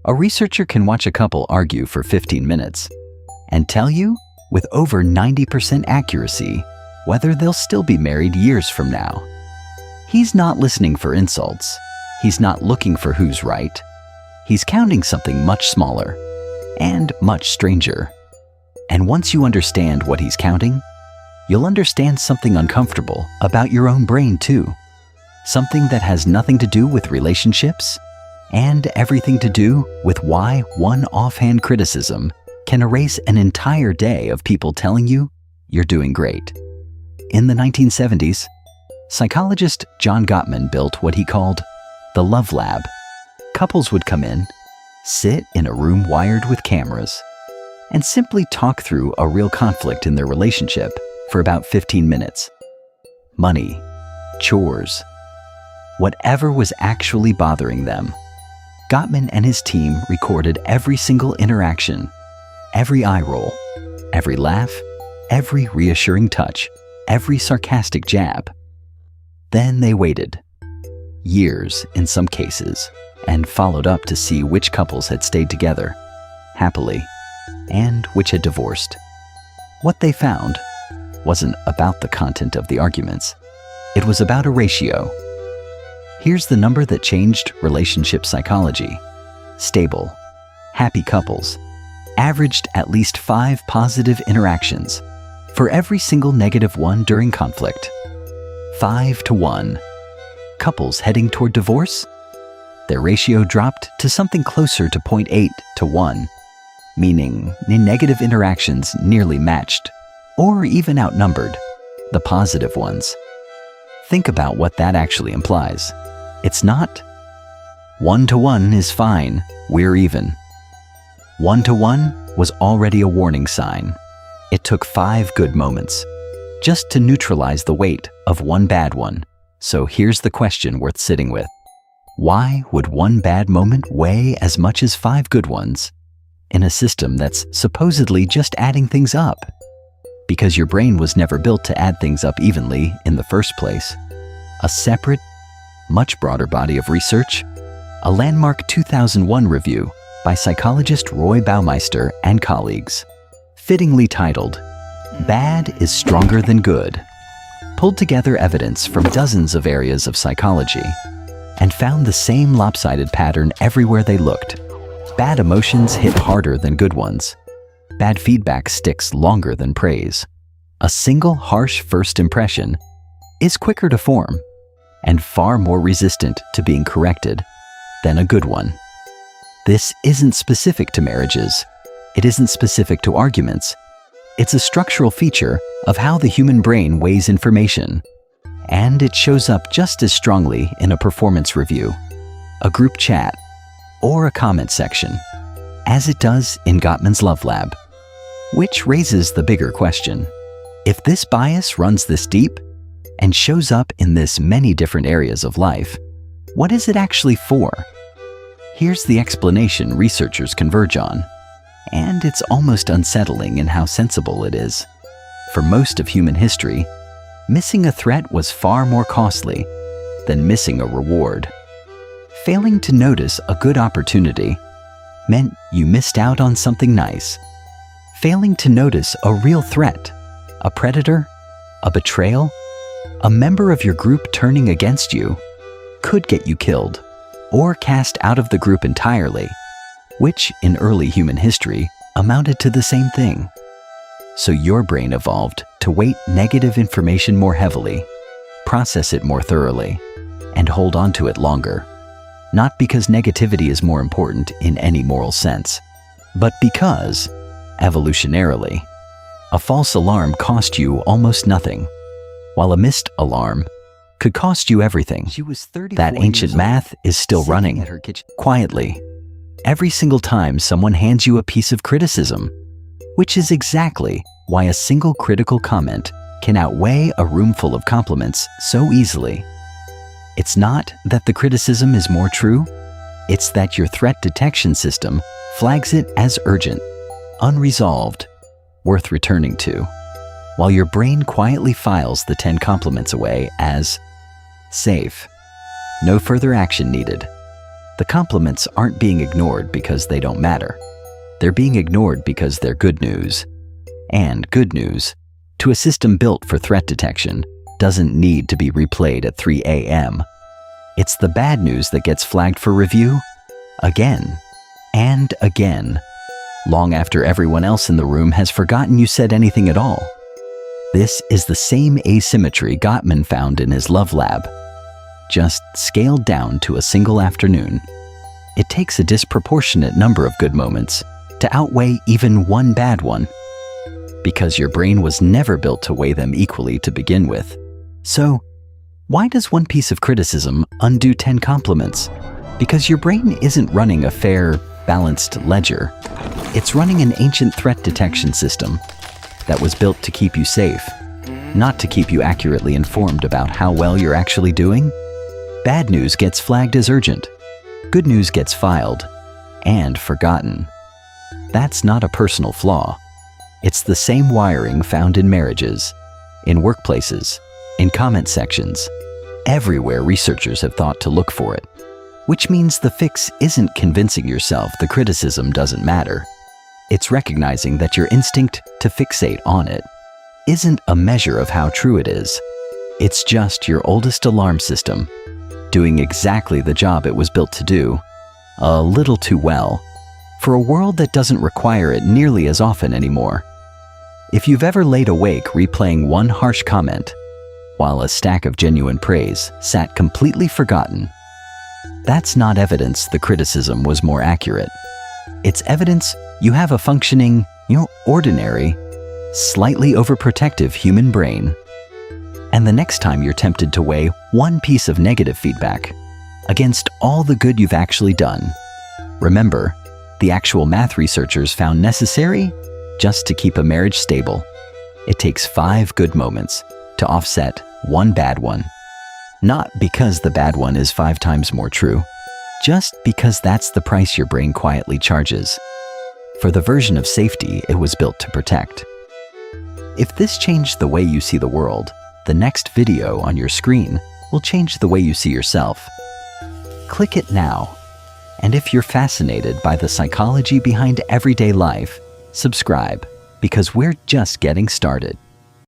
A researcher can watch a couple argue for 15 minutes and tell you with over 90% accuracy whether they'll still be married years from now. He's not listening for insults. He's not looking for who's right. He's counting something much smaller and much stranger. And once you understand what he's counting, you'll understand something uncomfortable about your own brain too. Something that has nothing to do with relationships and everything to do with why one offhand criticism can erase an entire day of people telling you you're doing great. In the 1970s, psychologist John Gottman built what he called the Love Lab. Couples would come in, sit in a room wired with cameras, and simply talk through a real conflict in their relationship for about 15 minutes. Money, chores, whatever was actually bothering them. Gottman and his team recorded every single interaction, every eye roll, every laugh, every reassuring touch, every sarcastic jab. Then they waited, years in some cases, and followed up to see which couples had stayed together happily and which had divorced. What they found wasn't about the content of the arguments. It was about a ratio. Here's the number that changed relationship psychology. Stable, happy couples averaged at least 5 positive interactions for every single negative one during conflict. 5 to 1. Couples heading toward divorce? Their ratio dropped to something closer to 0.8 to 1, meaning the negative interactions nearly matched or even outnumbered the positive ones. Think about what that actually implies. It's not 1 to 1 is fine, we're even. 1 to 1 was already a warning sign. It took 5 good moments just to neutralize the weight of one bad one. So here's the question worth sitting with. Why would one bad moment weigh as much as 5 good ones in a system that's supposedly just adding things up? Because your brain was never built to add things up evenly in the first place. A separate, much broader body of research, a landmark 2001 review by psychologist Roy Baumeister and colleagues, fittingly titled, "Bad is Stronger Than Good," pulled together evidence from dozens of areas of psychology and found the same lopsided pattern everywhere they looked. Bad emotions hit harder than good ones. Bad feedback sticks longer than praise. A single harsh first impression is quicker to form and far more resistant to being corrected than a good one. This isn't specific to marriages. It isn't specific to arguments. It's a structural feature of how the human brain weighs information, and it shows up just as strongly in a performance review, a group chat, or a comment section, as it does in Gottman's Love Lab. Which raises the bigger question. If this bias runs this deep and shows up in this many different areas of life, what is it actually for? Here's the explanation researchers converge on, and it's almost unsettling in how sensible it is. For most of human history, missing a threat was far more costly than missing a reward. Failing to notice a good opportunity meant you missed out on something nice. Failing to notice a real threat, a predator, a betrayal, a member of your group turning against you, could get you killed or cast out of the group entirely, which in early human history amounted to the same thing. So your brain evolved to weight negative information more heavily, process it more thoroughly, and hold on to it longer. Not because negativity is more important in any moral sense, but because, evolutionarily, a false alarm cost you almost nothing, while a missed alarm could cost you everything. That ancient math is still running, quietly, every single time someone hands you a piece of criticism, which is exactly why a single critical comment can outweigh a room full of compliments so easily. It's not that the criticism is more true, it's that your threat detection system flags it as urgent, unresolved, worth returning to, while your brain quietly files the 10 compliments away as safe, no further action needed. The compliments aren't being ignored because they don't matter. They're being ignored because they're good news. And good news, to a system built for threat detection, doesn't need to be replayed at 3 a.m. It's the bad news that gets flagged for review again and again, long after everyone else in the room has forgotten you said anything at all. This is the same asymmetry Gottman found in his love lab, just scaled down to a single afternoon. It takes a disproportionate number of good moments to outweigh even one bad one, because your brain was never built to weigh them equally to begin with. So, why does one piece of criticism undo 10 compliments? Because your brain isn't running a fair, balanced ledger. It's running an ancient threat detection system that was built to keep you safe, not to keep you accurately informed about how well you're actually doing. Bad news gets flagged as urgent. Good news gets filed and forgotten. That's not a personal flaw. It's the same wiring found in marriages, in workplaces, in comment sections. Everywhere researchers have thought to look for it. Which means the fix isn't convincing yourself the criticism doesn't matter. It's recognizing that your instinct to fixate on it isn't a measure of how true it is. It's just your oldest alarm system, doing exactly the job it was built to do, a little too well, for a world that doesn't require it nearly as often anymore. If you've ever laid awake replaying one harsh comment, while a stack of genuine praise sat completely forgotten, that's not evidence the criticism was more accurate. It's evidence you have a functioning, ordinary, slightly overprotective human brain. And the next time you're tempted to weigh one piece of negative feedback against all the good you've actually done, remember, the actual math researchers found necessary just to keep a marriage stable. It takes 5 good moments to offset one bad one. Not because the bad one is 5 times more true, just because that's the price your brain quietly charges for the version of safety it was built to protect. If this changed the way you see the world, the next video on your screen will change the way you see yourself. Click it now. And if you're fascinated by the psychology behind everyday life, subscribe, because we're just getting started.